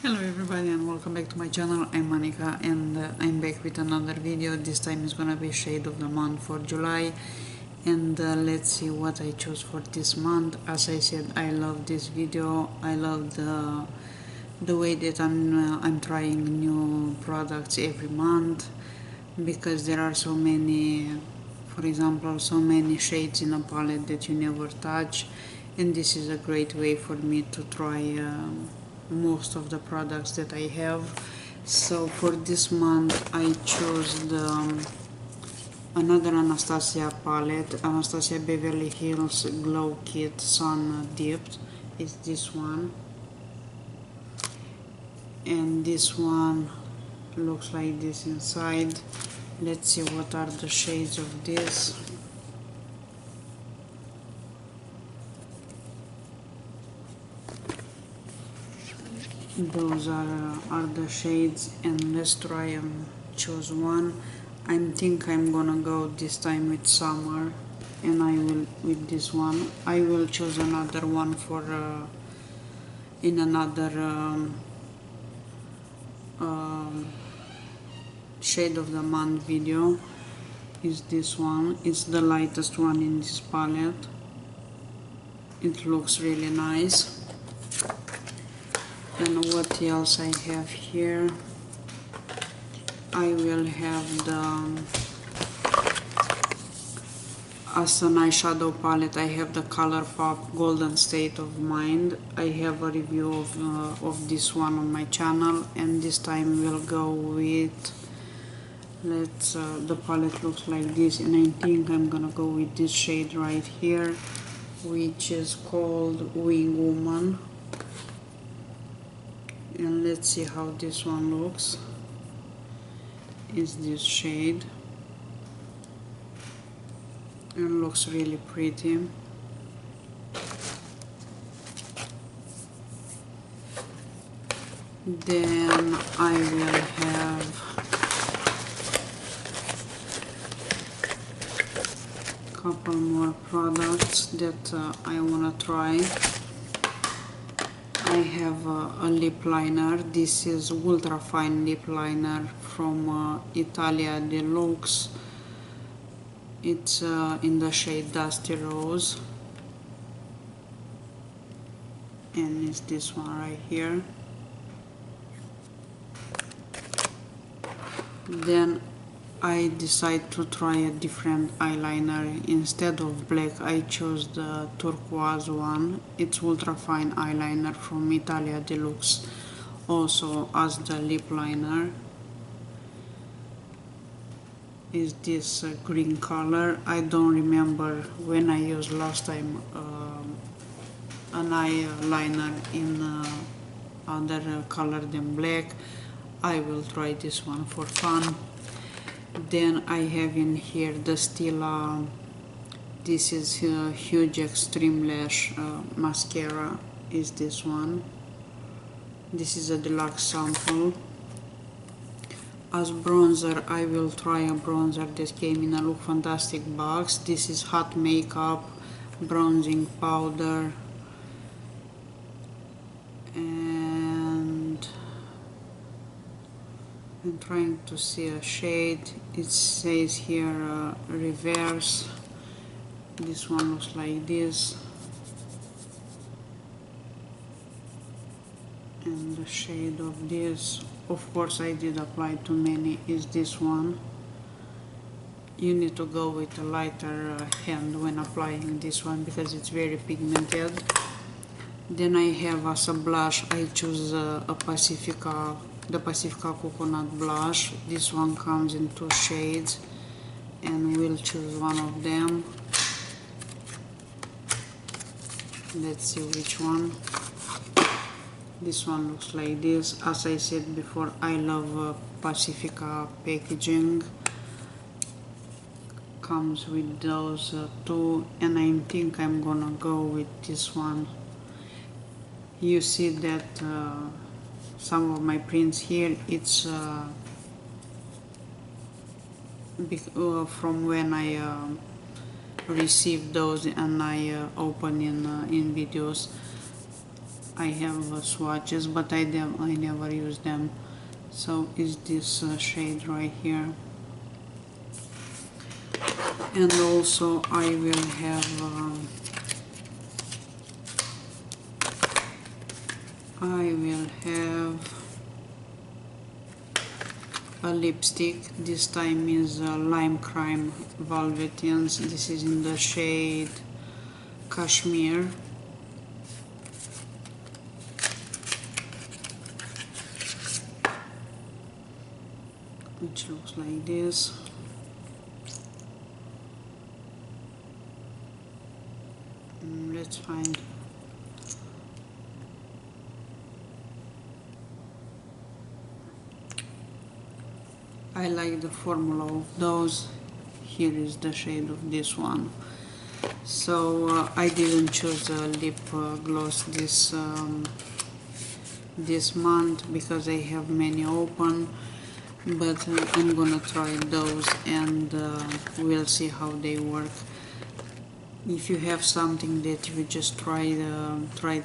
Hello everybody and welcome back to my channel. I'm Monica and I'm back with another video. This time is gonna be shade of the month for July, and let's see what I chose for this month. As I said, I love this video. I love the way that I'm trying new products every month, because there are so many, for example, so many shades in a palette that you never touch, and this is a great way for me to try most of the products that I have. So for this month I chose another Anastasia palette, Anastasia Beverly Hills Glow Kit Sun Dipped. It's this one, and this one looks like this inside. Let's see what are the shades of this. Those are the shades, and let's try and choose one. I think I'm gonna go this time with summer, and I will with this one. I will choose another one for in another shade of the month video. Is this one? It's the lightest one in this palette. It looks really nice. And what else I have here? I will have as an eyeshadow palette. I have the ColourPop Golden State of Mind. I have a review of this one on my channel, and this time we'll go with, the palette looks like this, and I think I'm gonna go with this shade right here, which is called Wing Woman. And let's see how this one looks. Is this shade, and looks really pretty. Then I will have a couple more products that I want to try. I have a lip liner. This is ultra fine lip liner from Italia Deluxe. It's in the shade Dusty Rose, and it's this one right here. Then I decide to try a different eyeliner. Instead of black, I chose the turquoise one. It's ultra fine eyeliner from Italia Deluxe, also as the lip liner. Is this green color. I don't remember when I used last time an eyeliner in other color than black. I will try this one for fun. Then I have in here the Stila. This is Huge Extreme Lash Mascara. Is this one. This is a deluxe sample. As bronzer, I will try a bronzer that came in a Look Fantastic box. This is Hot Makeup Bronzing Powder, and I'm trying to see a shade. It says here Reverse. This one looks like this, and the shade of this, of course I did apply too many, is this one. You need to go with a lighter hand when applying this one because it's very pigmented. Then I have as a blush, I choose the Pacifica Coconut Blush. This one comes in two shades, and we'll choose one of them. Let's see which one. This one looks like this. As I said before, I love Pacifica packaging. Comes with those two, and I think I'm gonna go with this one. You see that some of my prints here, it's from when I received those and I open in videos. I have swatches, but I never use them. So is this shade right here. And also I will have a lipstick. This time is Lime Crime Velvetians. This is in the shade Cashmere. Which looks like this. Let's find. I like the formula of those. Here is the shade of this one. So I didn't choose a lip gloss this month because I have many open, but I'm gonna try those and we'll see how they work. If you have something that you just tried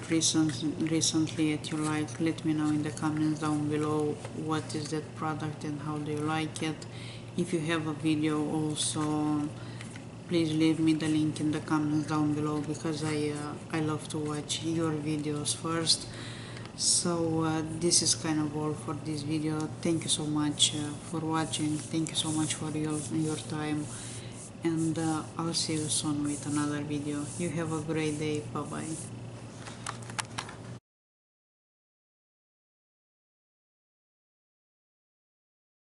recently that you like, let me know in the comments down below what is that product and how do you like it. If you have a video also, please leave me the link in the comments down below, because I love to watch your videos first. So this is kind of all for this video. Thank you so much for watching. Thank you so much for your time, and I'll see you soon with another video. You have a great day. Bye bye.